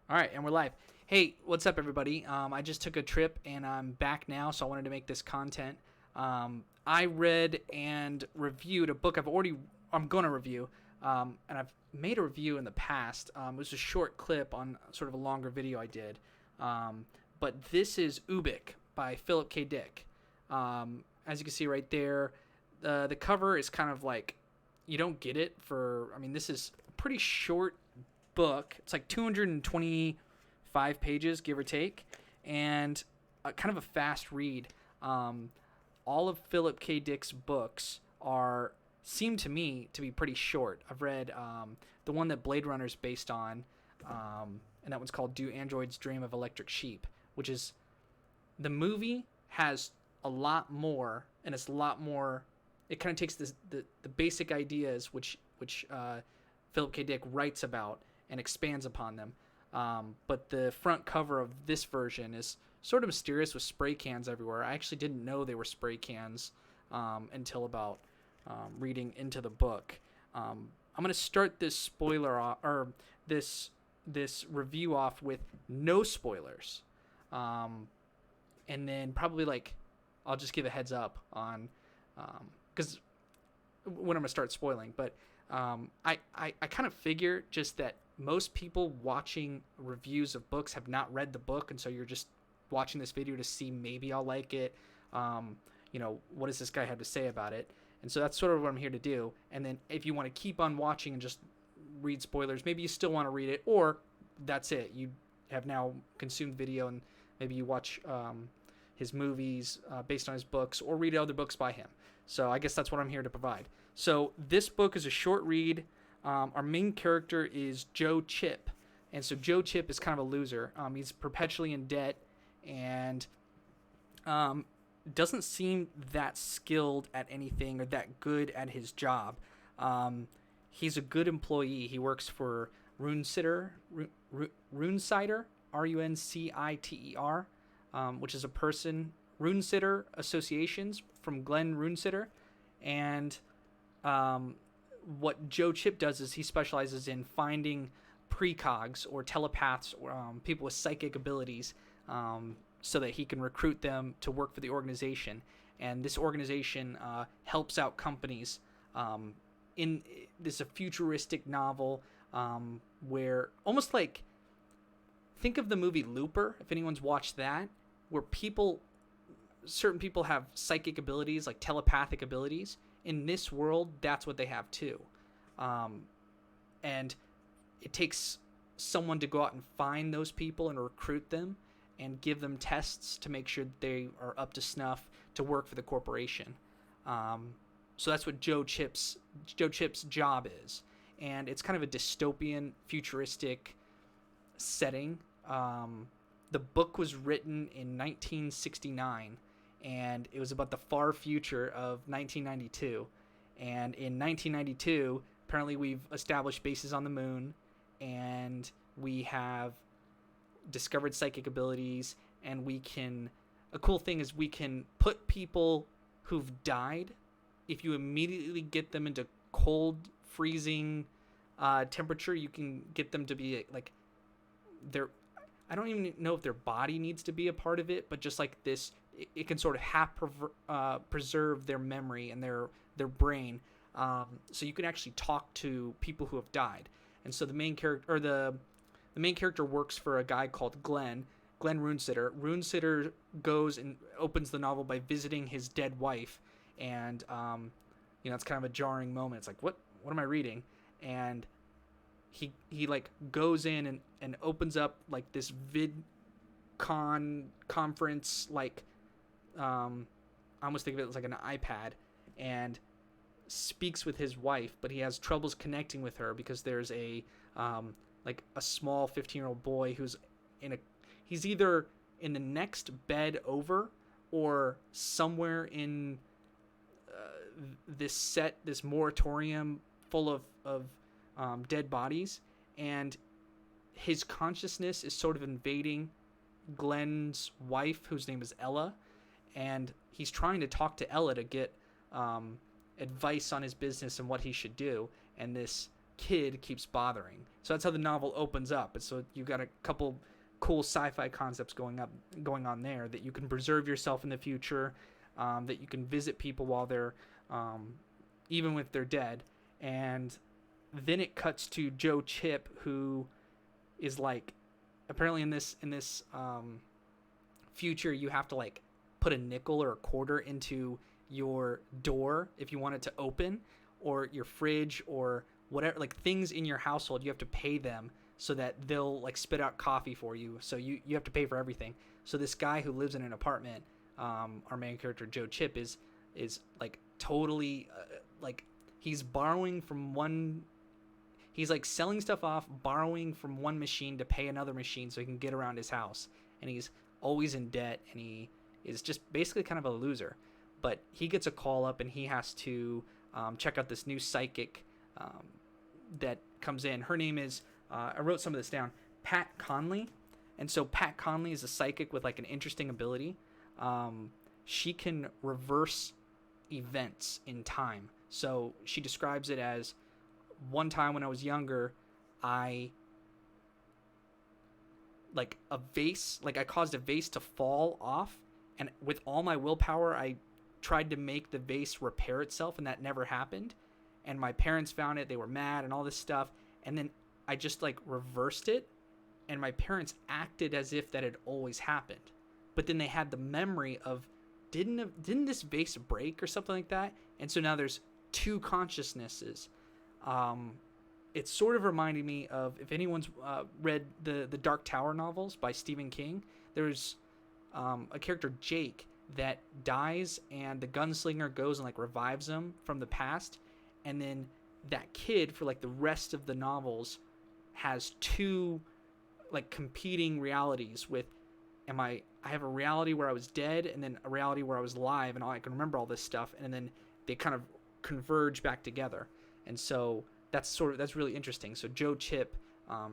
All right, and we're live. Hey, what's up, everybody? I just took a trip and I'm back now, so I wanted to make this content. I read and reviewed a book I'm going to review, and I've made a review in the past. It was a short clip on sort of a longer video I did. But this is Ubik by Philip K. Dick. As you can see right there, the cover is kind of like, you don't get it this is a pretty short book. It's like 225 pages, give or take, and kind of a fast read. All of Philip K. Dick's books seem to me to be pretty short. I've read the one that Blade Runner is based on, and that one's called "Do Androids Dream of Electric Sheep," which is the movie has a lot more, and it's a lot more. It kind of takes the basic ideas which Philip K. Dick writes about and expands upon them. But the front cover of this version is sort of mysterious with spray cans everywhere. I actually didn't know they were spray cans until about reading into the book. I'm going to start this this review off with no spoilers, and then probably I'll just give a heads up on because when I'm gonna start spoiling. But I kind of figure just that most people watching reviews of books have not read the book, and so you're just watching this video to see maybe I'll like it. What does this guy have to say about it? And so that's sort of what I'm here to do. And then if you want to keep on watching and just read spoilers, maybe you still want to read it, or that's it. You have now consumed video, and maybe you watch his movies based on his books, or read other books by him. So I guess that's what I'm here to provide. So this book is a short read. Our main character is Joe Chip. And so Joe Chip is kind of a loser. He's perpetually in debt and doesn't seem that skilled at anything or that good at his job. He's a good employee. He works for Runesitter, Runciter, which is a person, Runesitter Associations from Glenn Runesitter. And what Joe Chip does is he specializes in finding precogs or telepaths or people with psychic abilities so that he can recruit them to work for the organization. And this organization helps out companies. In this a futuristic novel where almost like, think of the movie Looper, if anyone's watched that, where certain people have psychic abilities, like telepathic abilities. In this world, that's what they have too. And it takes someone to go out and find those people and recruit them and give them tests to make sure that they are up to snuff to work for the corporation. So that's what Joe Chip's job is. And it's kind of a dystopian, futuristic setting. The book was written in 1969, and it was about the far future of 1992. And in 1992, apparently we've established bases on the moon, and we have discovered psychic abilities, and a cool thing is we can put people who've died, if you immediately get them into cold, freezing temperature, you can get them to be like I don't even know if their body needs to be a part of it, but just like this, it can sort of preserve their memory and their brain. So you can actually talk to people who have died. And so the main character works for a guy called Glenn Runesitter. Runesitter goes and opens the novel by visiting his dead wife, and it's kind of a jarring moment. It's like, what am I reading? And he like goes in and opens up like this VidCon conference, like I almost think of it as like an iPad, and speaks with his wife, but he has troubles connecting with her because there's a small 15-year-old boy who's he's either in the next bed over or somewhere in this moratorium full of dead bodies, and his consciousness is sort of invading Glenn's wife, whose name is Ella, and he's trying to talk to Ella to get advice on his business and what he should do. And this kid keeps bothering. So that's how the novel opens up. And so you've got a couple cool sci-fi concepts going on there, that you can preserve yourself in the future, that you can visit people while they're even if they're dead. And then it cuts to Joe Chip, who is like, apparently in this future, you have to like put a nickel or a quarter into your door if you want it to open, or your fridge, or whatever, like things in your household, you have to pay them so that they'll like spit out coffee for you. So you have to pay for everything. So this guy who lives in an apartment, our main character Joe Chip, is like totally like he's borrowing from one. He's like selling stuff off, borrowing from one machine to pay another machine so he can get around his house. And he's always in debt, and he is just basically kind of a loser. But he gets a call up, and he has to check out this new psychic that comes in. Her name is, I wrote some of this down, Pat Conley. And so Pat Conley is a psychic with like an interesting ability. She can reverse events in time. So she describes it as, one time when I was younger, I caused a vase to fall off, and with all my willpower, I tried to make the vase repair itself, and that never happened. And my parents found it, they were mad and all this stuff, and then I just like reversed it, and my parents acted as if that had always happened. But then they had the memory of, didn't this vase break or something like that? And so now there's two consciousnesses. It sort of reminded me of, if anyone's read the Dark Tower novels by Stephen King, there's a character, Jake, that dies, and the gunslinger goes and like revives him from the past, and then that kid for like the rest of the novels has two like competing realities with, I have a reality where I was dead, and then a reality where I was alive, and I can remember all this stuff, and then they kind of converge back together. And so that's really interesting. So Joe Chip,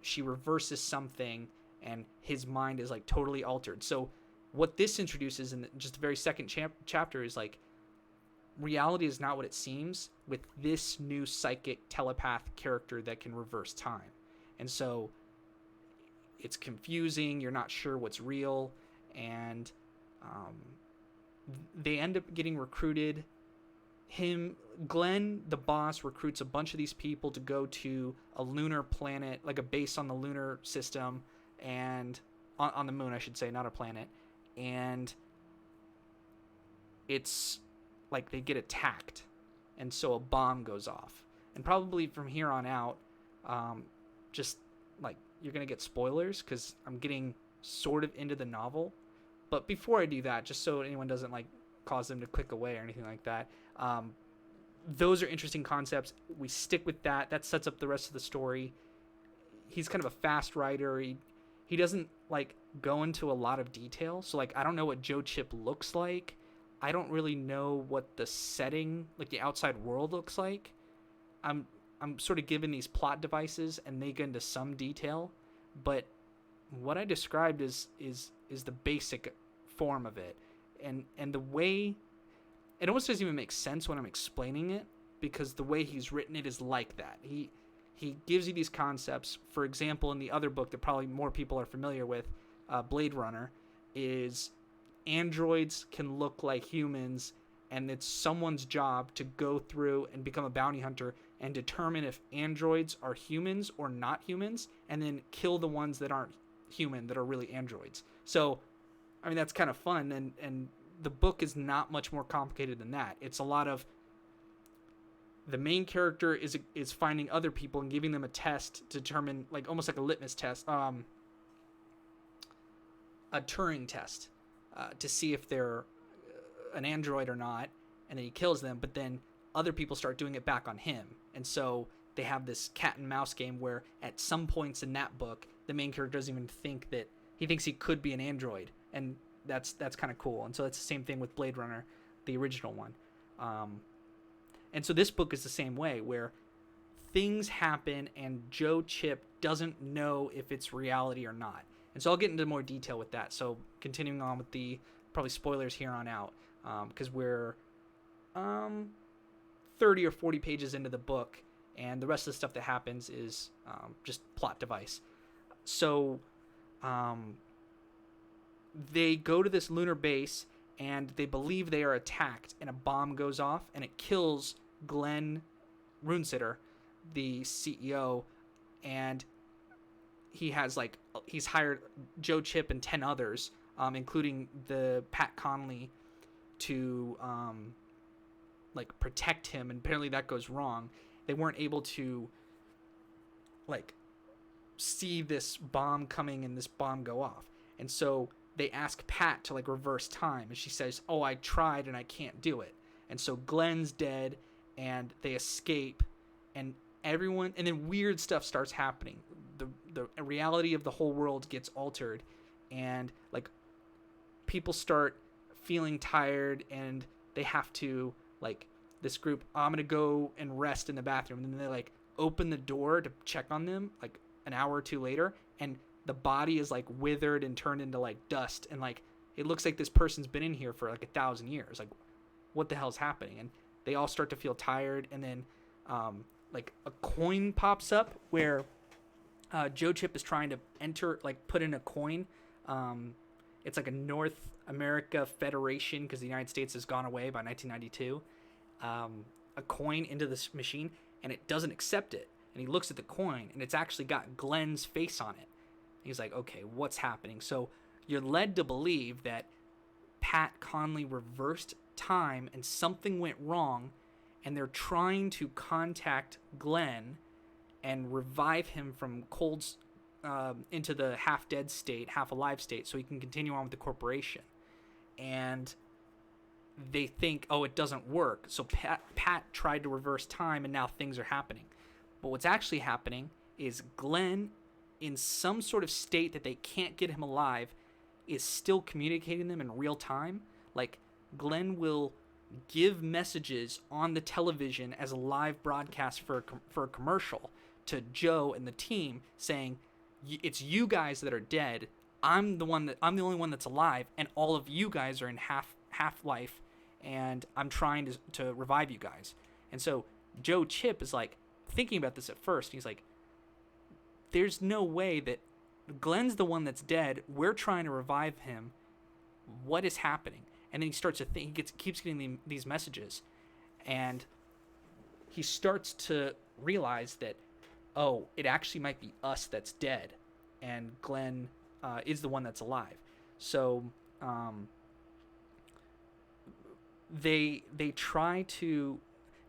she reverses something, and his mind is like totally altered. So what this introduces in just the very second chapter is like, reality is not what it seems with this new psychic telepath character that can reverse time. And so it's confusing. You're not sure what's real. And they end up getting recruited. Glenn, the boss, recruits a bunch of these people to go to a lunar planet, like a base on the lunar system, and on the moon, I should say, not a planet. And it's like they get attacked, and so a bomb goes off. And probably from here on out, just like, you're gonna get spoilers because I'm getting sort of into the novel. But before I do that, just so anyone doesn't like cause them to click away or anything like that, those are interesting concepts. We stick with that. That sets up the rest of the story. He's kind of a fast writer. He doesn't like go into a lot of detail. So like, I don't know what Joe Chip looks like. I don't really know what the setting, like the outside world, looks like. I'm sort of given these plot devices, and they get into some detail, but what I described is the basic form of it, and the way it almost doesn't even make sense when I'm explaining it, because the way he's written it is like that. He gives you these concepts. For example, in the other book that probably more people are familiar with, Blade Runner, is androids can look like humans, and it's someone's job to go through and become a bounty hunter and determine if androids are humans or not humans, and then kill the ones that aren't human, that are really androids. So, I mean, that's kind of fun, and the book is not much more complicated than that. It's a lot of, the main character is finding other people and giving them a test to determine, like almost like a litmus test, a Turing test, to see if they're an android or not, and then he kills them, but then other people start doing it back on him. And so they have this cat and mouse game where at some points in that book, the main character doesn't even think that, he thinks he could be an android, and that's kind of cool. And so it's the same thing with Blade Runner, the original one. And so this book is the same way, where things happen and Joe Chip doesn't know if it's reality or not. And so I'll get into more detail with that. So continuing on with the probably spoilers here on out, because we're 30 or 40 pages into the book, and the rest of the stuff that happens is just plot device. So they go to this lunar base, and they believe they are attacked, and a bomb goes off, and it kills Glenn Runesitter, the CEO, and he's hired Joe Chip and 10 others, including the Pat Conley, to protect him, and apparently that goes wrong. They weren't able to see this bomb coming and this bomb go off, and so they ask Pat to reverse time, and she says, "Oh, I tried and I can't do it." And so Glenn's dead, and they escape, and then weird stuff starts happening. The reality of the whole world gets altered, and people start feeling tired, and they have to this group, I'm gonna go and rest in the bathroom, and then they open the door to check on them an hour or two later, and the body is withered and turned into dust, and it looks like this person's been in here for 1,000 years. What the hell's happening? And they all start to feel tired, and then a coin pops up where Joe Chip is trying to put in a coin. It's a North America Federation, because the United States has gone away by 1992. A coin into this machine, and it doesn't accept it. And he looks at the coin, and it's actually got Glenn's face on it. He's like, okay, what's happening? So you're led to believe that Pat Conley reversed time and something went wrong, and they're trying to contact Glenn and revive him from colds into the half-dead state, half-alive state, so he can continue on with the corporation. And they think, oh, it doesn't work. So Pat tried to reverse time, and now things are happening. But what's actually happening is Glenn, in some sort of state that they can't get him alive, is still communicating them in real time. Glenn will give messages on the television as a live broadcast for a commercial to Joe and the team, saying, it's you guys that are dead. I'm the only one that's alive, and all of you guys are in half life, and I'm trying to revive you guys. And so Joe Chip is thinking about this at first. He's like, there's no way that Glenn's the one that's dead. We're trying to revive him. What is happening? And then he starts to think. He keeps getting these messages, and he starts to realize that, oh, it actually might be us that's dead, and Glenn is the one that's alive. So they try to.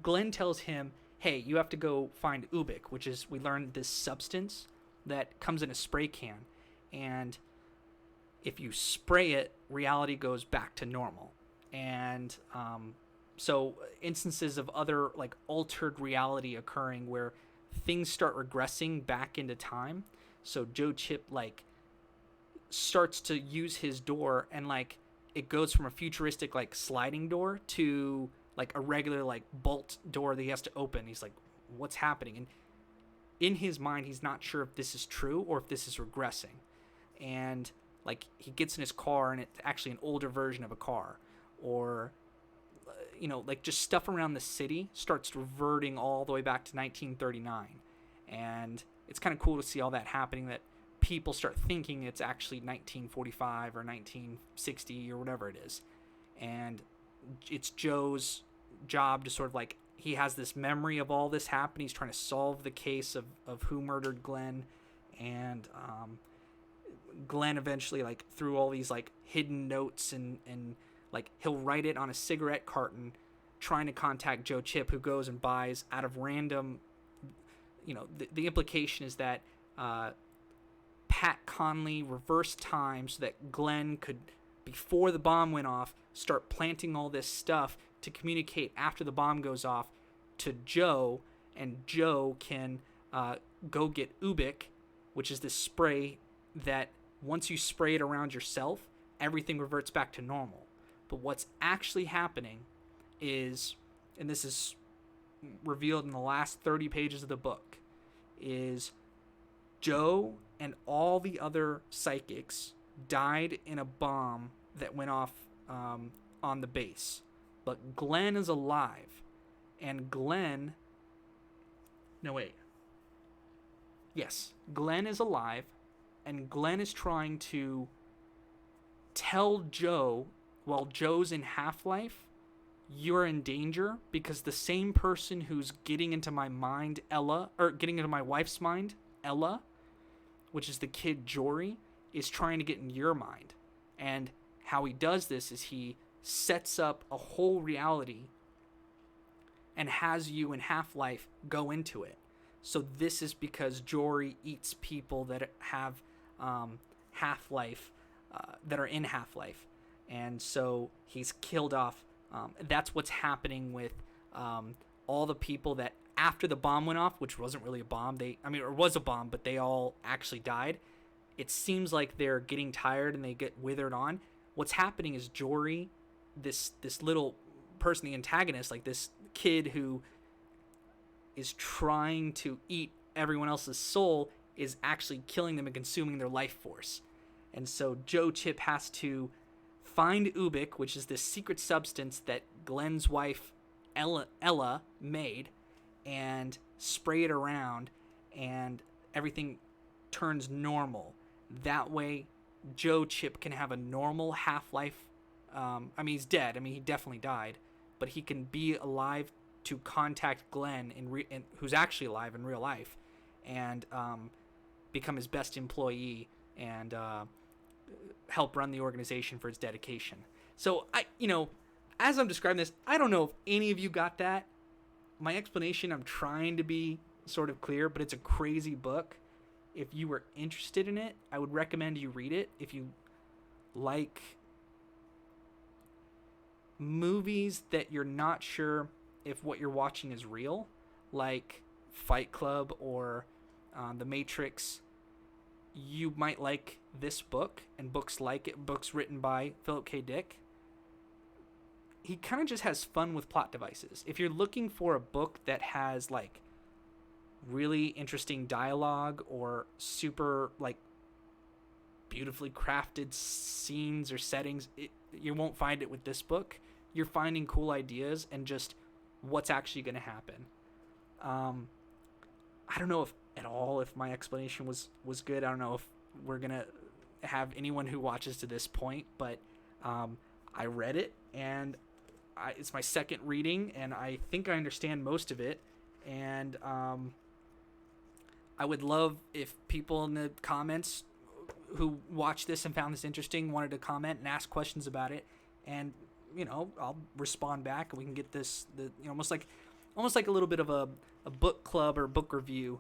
Glenn tells him, hey, you have to go find Ubik, which is, we learned, this substance that comes in a spray can, and if you spray it, reality goes back to normal. And so instances of other altered reality occurring where things start regressing back into time. So Joe Chip starts to use his door, and it goes from a futuristic sliding door to a regular bolt door that he has to open. He's like, what's happening? And in his mind, he's not sure if this is true or if this is regressing. And he gets in his car, and it's actually an older version of a car, or just stuff around the city starts reverting all the way back to 1939. And it's kind of cool to see all that happening, that people start thinking it's actually 1945 or 1960 or whatever it is. And it's Joe's job to sort of he has this memory of all this happening. He's trying to solve the case of who murdered Glenn. And Glenn eventually, through all these hidden notes, and he'll write it on a cigarette carton, trying to contact Joe Chip, who goes and buys out of random. The implication is that Pat Conley reversed time so that Glenn could, before the bomb went off, start planting all this stuff to communicate after the bomb goes off to Joe, and Joe can go get Ubik, which is this spray that once you spray it around yourself, everything reverts back to normal. But what's actually happening is, and this is revealed in the last 30 pages of the book, is Joe and all the other psychics died in a bomb that went off on the base. But Glenn is alive, and Glenn No, wait. Yes, Glenn is alive, and Glenn is trying to tell Joe, while Joe's in Half-Life, you're in danger because the same person who's getting into my mind, Ella, or getting into my wife's mind, Ella, which is the kid Jory, is trying to get in your mind. And how he does this is he sets up a whole reality and has you in Half-Life go into it. So this is because Jory eats people that have Half-Life, that are in Half-Life. And so he's killed off. That's what's happening with all the people that, after the bomb went off, which wasn't really a bomb, it was a bomb, but they all actually died. It seems like they're getting tired and they get withered on. What's happening is Jory, this little person, the antagonist, like this kid who is trying to eat everyone else's soul, is actually killing them and consuming their life force. And so Joe Chip has to find Ubik, which is this secret substance that Glenn's wife Ella made, and spray it around, and everything turns normal. That way, Joe Chip can have a normal Half-Life. He's dead. He definitely died, but he can be alive to contact Glenn, who's actually alive in real life, and become his best employee and help run the organization for its dedication. So as I'm describing this, I don't know if any of you got that. My explanation, I'm trying to be sort of clear, but it's a crazy book. If you were interested in it, I would recommend you read it. If you like movies that you're not sure if what you're watching is real, like Fight Club or The Matrix, you might like this book and books like it, books written by Philip K. Dick. He kind of just has fun with plot devices. If you're looking for a book that has like really interesting dialogue or super like beautifully crafted scenes or settings, you won't find it with this book. You're finding cool ideas and just what's actually going to happen. I don't know if my explanation was good. I don't know if we're going to have anyone who watches to this point, but I read it, and it's my second reading, and I think I understand most of it. And I would love if people in the comments who watched this and found this interesting wanted to comment and ask questions about it, and I'll respond back, and we can get this almost like a little bit of a book club or book review.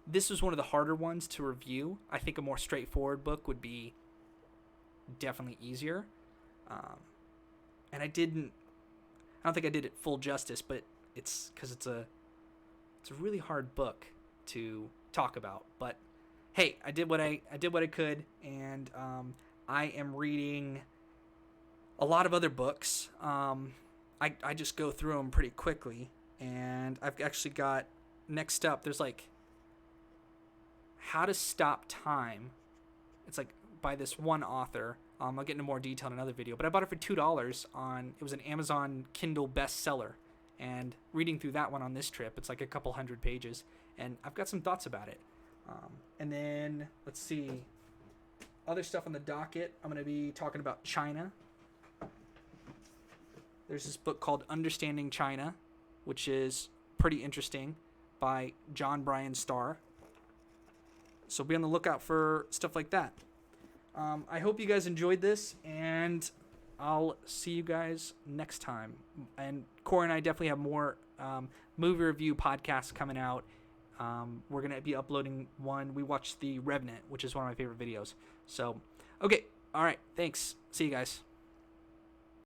This was one of the harder ones to review. I think a more straightforward book would be definitely easier. And I don't think I did it full justice, but it's because it's a really hard book to talk about. But hey, I did what I could, and I am reading a lot of other books. I just go through them pretty quickly, and I've actually got next up. There's like How to Stop Time. It's like by this one author. I'll get into more detail in another video, but I bought it for $2 it was an Amazon Kindle bestseller, and reading through that one on this trip, it's like a couple hundred pages, and I've got some thoughts about it. And then let's see, other stuff on the docket. I'm going to be talking about China. There's this book called Understanding China, which is pretty interesting, by John Bryan Starr. So be on the lookout for stuff like that. I hope you guys enjoyed this, and I'll see you guys next time. And Corey and I definitely have more movie review podcasts coming out. We're going to be uploading one. We watched The Revenant, which is one of my favorite videos. So, okay. All right. Thanks. See you guys.